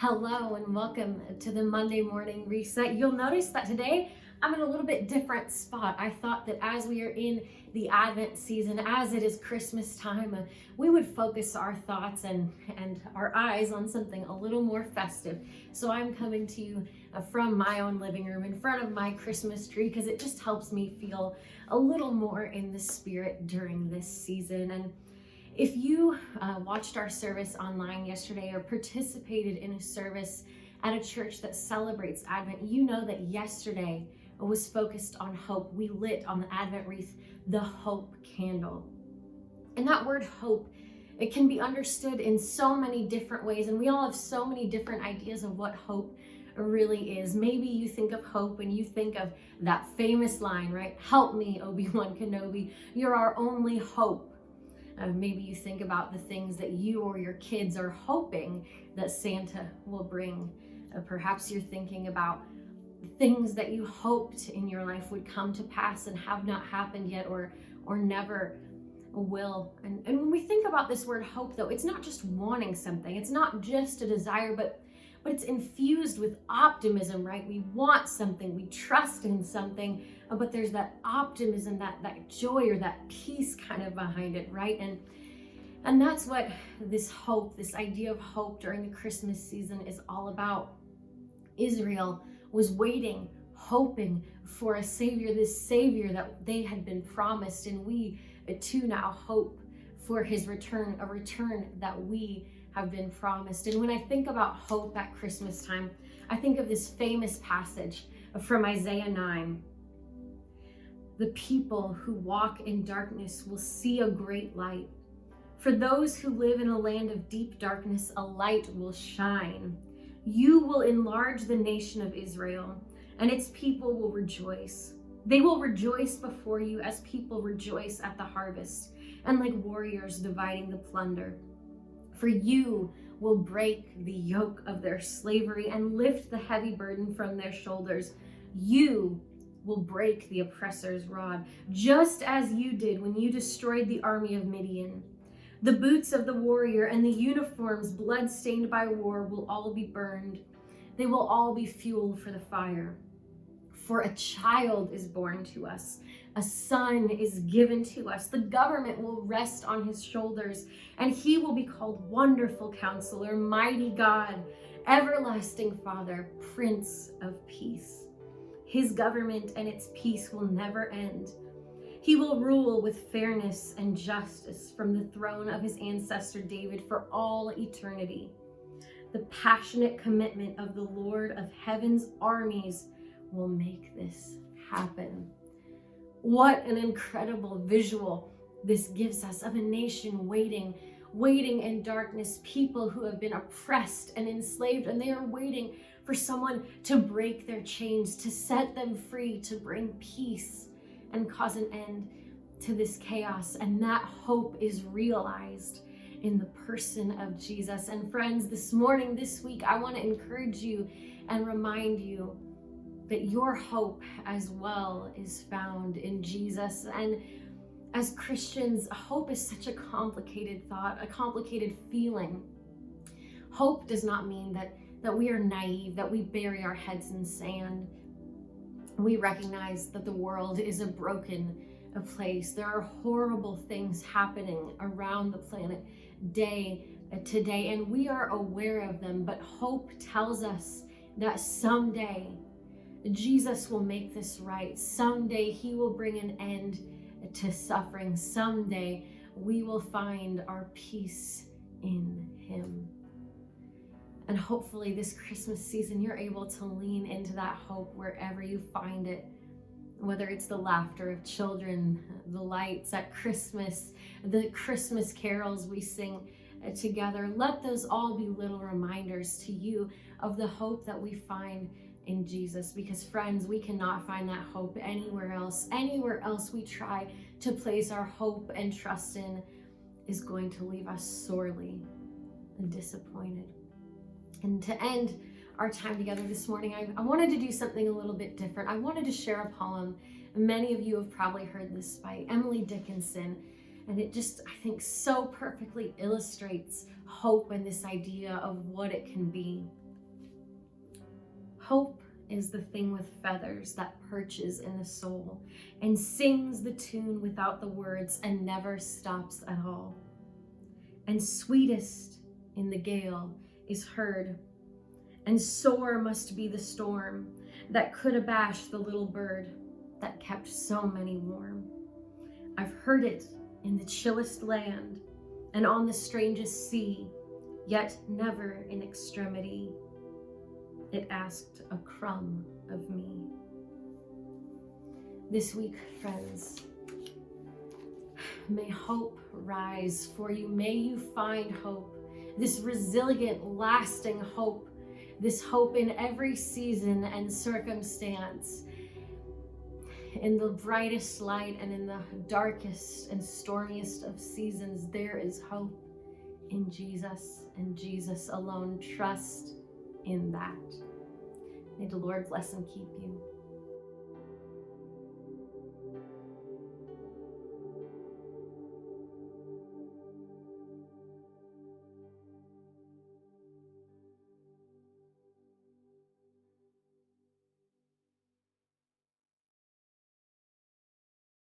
Hello and welcome to the Monday morning reset. You'll notice that today I'm in a little bit different spot. I thought that as we are in the Advent season, as it is Christmas time, we would focus our thoughts and our eyes on something a little more festive. So I'm coming to you from my own living room in front of my Christmas tree because it just helps me feel a little more in the spirit during this season. And if you watched our service online yesterday or participated in a service at a church that celebrates Advent, you know that yesterday was focused on hope. We lit on the Advent wreath the hope candle. And that word hope, it can be understood in so many different ways, and we all have so many different ideas of what hope really is. Maybe you think of hope and you think of that famous line, right? Help me, Obi-Wan Kenobi, you're our only hope. Maybe you think about the things that you or your kids are hoping that Santa will bring. Perhaps you're thinking about things that you hoped in your life would come to pass and have not happened yet or never will. And when we think about this word hope, though, it's not just wanting something. It's not just a desire, but it's infused with optimism, right? We want something, we trust in something, but there's that optimism, that joy or that peace kind of behind it, right? And that's what this hope, this idea of hope during the Christmas season is all about. Israel was waiting, hoping for a savior, this savior that they had been promised, and we too now hope for his return, a return that we have been promised. And when I think about hope at Christmas time, I think of this famous passage from Isaiah 9. The people who walk in darkness will see a great light. For those who live in a land of deep darkness, a light will shine. You will enlarge the nation of Israel, and its people will rejoice. They will rejoice before you as people rejoice at the harvest, and like warriors dividing the plunder. For you will break the yoke of their slavery and lift the heavy burden from their shoulders. You will break the oppressor's rod, just as you did when you destroyed the army of Midian. The boots of the warrior and the uniforms blood-stained by war will all be burned. They will all be fuel for the fire. For a child is born to us, a son is given to us. The government will rest on his shoulders, and he will be called Wonderful Counselor, Mighty God, Everlasting Father, Prince of Peace. His government and its peace will never end. He will rule with fairness and justice from the throne of his ancestor David for all eternity. The passionate commitment of the Lord of heaven's armies will make this happen. What an incredible visual this gives us of a nation waiting in darkness, people who have been oppressed and enslaved, and they are waiting for someone to break their chains, to set them free, to bring peace and cause an end to this chaos. And that hope is realized in the person of Jesus. And friends, this morning, this week, I want to encourage you and remind you that your hope as well is found in Jesus. And as Christians, hope is such a complicated thought, a complicated feeling. Hope does not mean that we are naive, that we bury our heads in sand. We recognize that the world is a broken place. There are horrible things happening around the planet day to day, and we are aware of them. But hope tells us that someday Jesus will make this right. Someday he will bring an end to suffering. Someday we will find our peace in him. And hopefully this Christmas season, you're able to lean into that hope wherever you find it, whether it's the laughter of children, the lights at Christmas, the Christmas carols we sing together. Let those all be little reminders to you of the hope that we find in Jesus, because friends, we cannot find that hope anywhere else. Anywhere else we try to place our hope and trust in is going to leave us sorely disappointed. And to end our time together this morning, I wanted to do something a little bit different. I wanted to share a poem. Many of you have probably heard this by Emily Dickinson, and it just, I think, so perfectly illustrates hope and this idea of what it can be. Hope is the thing with feathers that perches in the soul and sings the tune without the words and never stops at all. And sweetest in the gale is heard, and sore must be the storm that could abash the little bird that kept so many warm. I've heard it in the chillest land and on the strangest sea, yet never in extremity it asked a crumb of me. This week, friends, may hope rise for you. May you find hope, this resilient, lasting hope, this hope in every season and circumstance. In the brightest light and in the darkest and stormiest of seasons, there is hope in Jesus and Jesus alone. Trust in that. May the Lord bless and keep you.